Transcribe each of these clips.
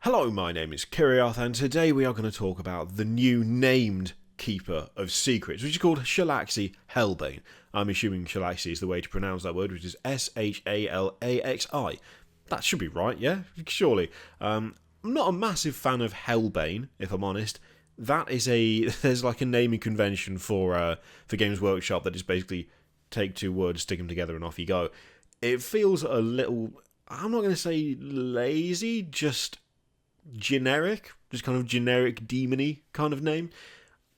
Hello, my name is Kiriath, and today we are going to talk about the new named Keeper of Secrets, which is called Shalaxi Helbane. I'm assuming Shalaxi is the way to pronounce that word, which is Shalaxi. That should be right, yeah? Surely. I'm not a massive fan of Helbane, if I'm honest. There's like a naming convention for Games Workshop that is basically take two words, stick them together, and off you go. It feels a little, I'm not going to say lazy, just generic, just kind of generic demony kind of name.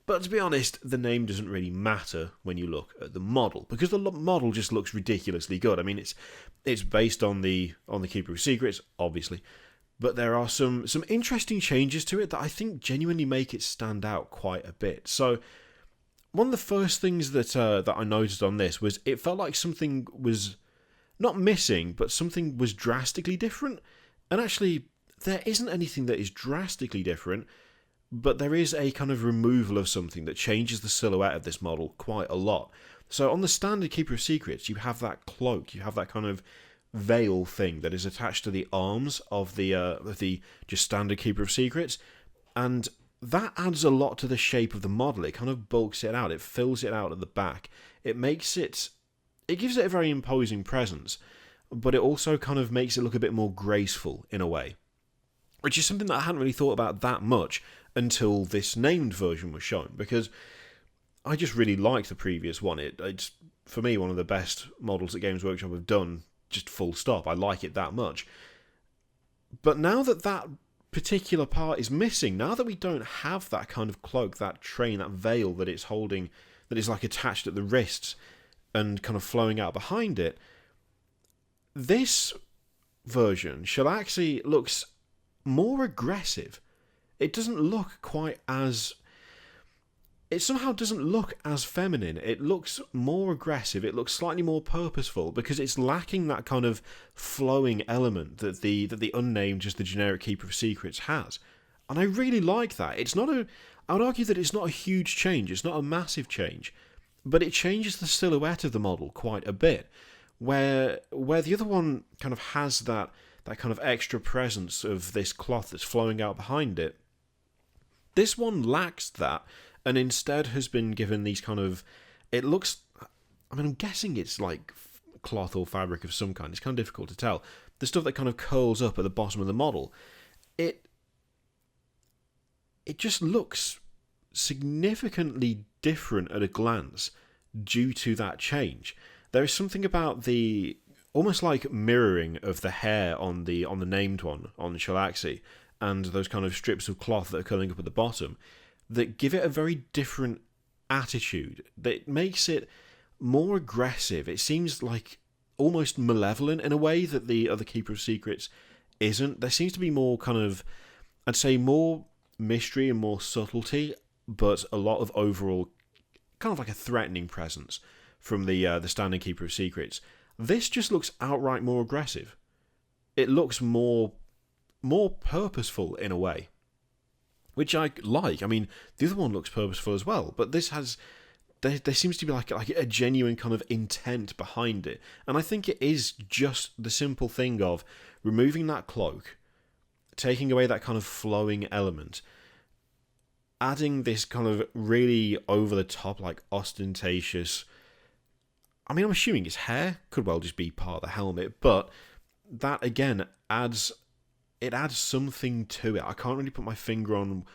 But to be honest, the name doesn't really matter when you look at the model, because the model just looks ridiculously good. I mean, it's based on the Keeper of Secrets, obviously, but there are some interesting changes to it that I think genuinely make it stand out quite a bit. So one of the first things that I noticed on this was it felt like something was not missing, but something was drastically different. And actually, there isn't anything that is drastically different, but there is a kind of removal of something that changes the silhouette of this model quite a lot. So on the standard Keeper of Secrets, you have that cloak, you have that kind of veil thing that is attached to the arms of the just standard Keeper of Secrets, and that adds a lot to the shape of the model. It kind of bulks it out, it fills it out at the back. It gives it a very imposing presence, but it also kind of makes it look a bit more graceful in a way, which is something that I hadn't really thought about that much until this named version was shown, because I just really liked the previous one. It's, for me, one of the best models that Games Workshop have done, just full stop. I like it that much. But now that particular part is missing, now that we don't have that kind of cloak, that train, that veil that it's holding, that is like attached at the wrists and kind of flowing out behind it, this version, Shalaxi, looks more aggressive. It doesn't look quite as... It somehow doesn't look as feminine. It looks more aggressive. It looks slightly more purposeful, because it's lacking that kind of flowing element that the unnamed, just the generic Keeper of Secrets has. And I really like that. I would argue that it's not a huge change. It's not a massive change. But it changes the silhouette of the model quite a bit. Where the other one kind of has that kind of extra presence of this cloth that's flowing out behind it, this one lacks that, and instead has been given these kind of... It looks... I mean, I'm guessing it's like cloth or fabric of some kind. It's kind of difficult to tell. The stuff that kind of curls up at the bottom of the model, it just looks significantly different at a glance due to that change. There is something about the almost like mirroring of the hair on the named one, on Shalaxi, and those kind of strips of cloth that are curling up at the bottom, that give it a very different attitude, that makes it more aggressive. It seems like almost malevolent in a way that the other Keeper of Secrets isn't. There seems to be more kind of, I'd say, more mystery and more subtlety, but a lot of overall kind of like a threatening presence from the standard Keeper of Secrets. This just looks outright more aggressive. It looks more purposeful in a way, which I like. I mean, the other one looks purposeful as well, but this has... There seems to be like a genuine kind of intent behind it. And I think it is just the simple thing of removing that cloak, taking away that kind of flowing element, adding this kind of really over-the-top, like ostentatious... I mean, I'm assuming his hair could well just be part of the helmet, but that, again, adds something to it. I can't really put my finger on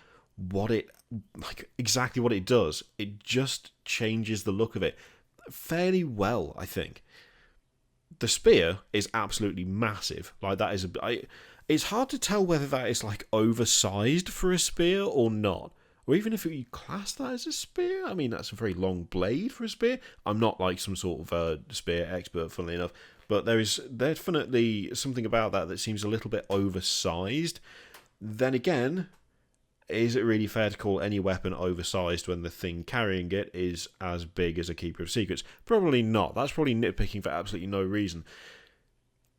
exactly what it does. It just changes the look of it fairly well, I think. The spear is absolutely massive. Like, that is it's hard to tell whether that is like oversized for a spear or not. Or even if you class that as a spear. I mean, that's a very long blade for a spear. I'm not like some sort of spear expert, funnily enough, but there's definitely something about that seems a little bit oversized. Then again, is it really fair to call any weapon oversized when the thing carrying it is as big as a Keeper of Secrets? Probably not. That's probably nitpicking for absolutely no reason.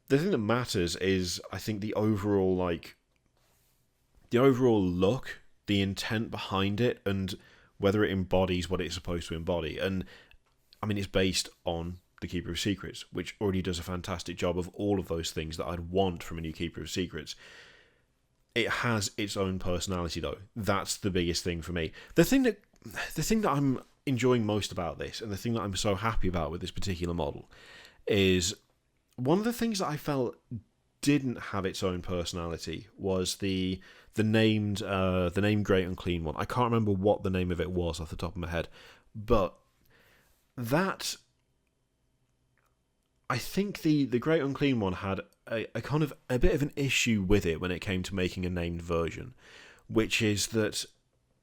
The thing that matters is, I think, the overall look, the intent behind it, and whether it embodies what it's supposed to embody. And I mean, it's based on the Keeper of Secrets, which already does a fantastic job of all of those things that I'd want from a new Keeper of Secrets. it has its own personality, though. That's the biggest thing for me. The thing that I'm enjoying most about this, and the thing that I'm so happy about with this particular model, is one of the things that I felt didn't have its own personality was the named Great Unclean one. I can't remember what the name of it was off the top of my head, but that, I think the Great Unclean one had a kind of a bit of an issue with it when it came to making a named version, which is that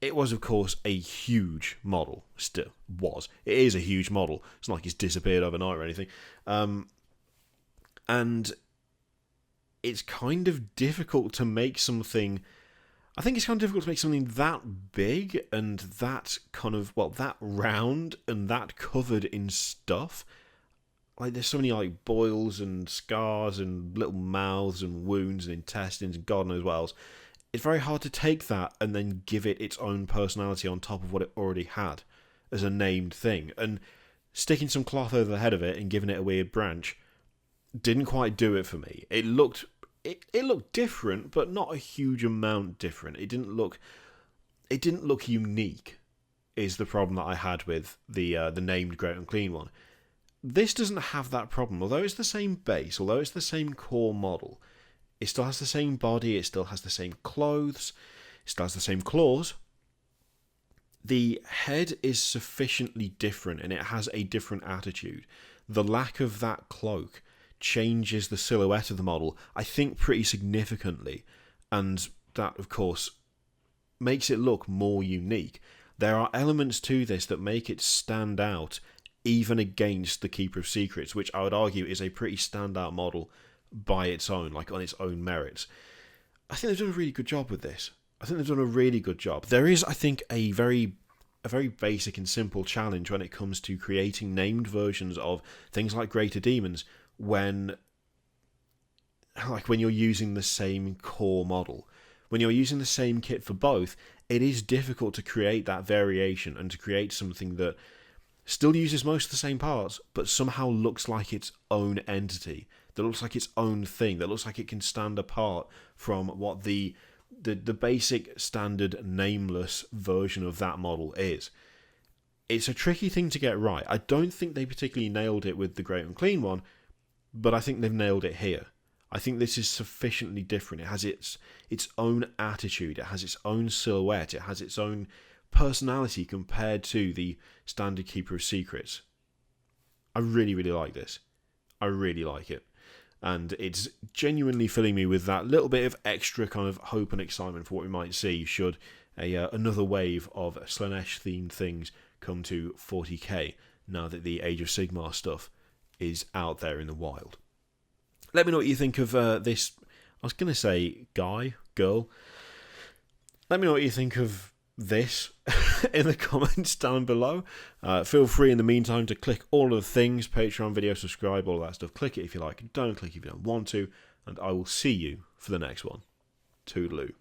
it was, of course, a huge model. Still was. It is a huge model. It's not like it's disappeared overnight or anything. And it's kind of difficult to make something... I think it's kind of difficult to make something that big and that kind of, well, that round and that covered in stuff. Like, there's so many, like, boils and scars and little mouths and wounds and intestines and God knows what else. It's very hard to take that and then give it its own personality on top of what it already had as a named thing. And sticking some cloth over the head of it and giving it a weird branch didn't quite do it for me. It looked different, but not a huge amount different. It didn't look unique, is the problem that I had with the named Great Unclean one. This doesn't have that problem. Although it's the same base, although it's the same core model, it still has the same body, it still has the same clothes, it still has the same claws. The head is sufficiently different and it has a different attitude. The lack of that cloak changes the silhouette of the model, I think, pretty significantly, and that, of course, makes it look more unique. There are elements to this that make it stand out even against the Keeper of Secrets, which I would argue is a pretty standout model by its own, like on its own merits. I think they've done a really good job with this. I think they've done a really good job. There is, I think, a very basic and simple challenge when it comes to creating named versions of things like greater demons when you're using the same core model. When you're using the same kit for both, it is difficult to create that variation and to create something that still uses most of the same parts, but somehow looks like its own entity, that looks like its own thing, that looks like it can stand apart from what the basic standard nameless version of that model is. It's a tricky thing to get right. I don't think they particularly nailed it with the Great Unclean one, but I think they've nailed it here. I think this is sufficiently different. It has its own attitude, it has its own silhouette, it has its own personality compared to the standard Keeper of Secrets. I really, really like this. I really like it. And it's genuinely filling me with that little bit of extra kind of hope and excitement for what we might see should another wave of Slaanesh themed things come to 40k now that the Age of Sigmar stuff is out there in the wild. Let me know what you think of this. I was going to say girl. Let me know what you think of this in the comments down below. Feel free in the meantime to click all of the things, Patreon video, subscribe, all that stuff. Click it if you like, don't click if you don't want to, and I will see you for the next one. Toodaloo.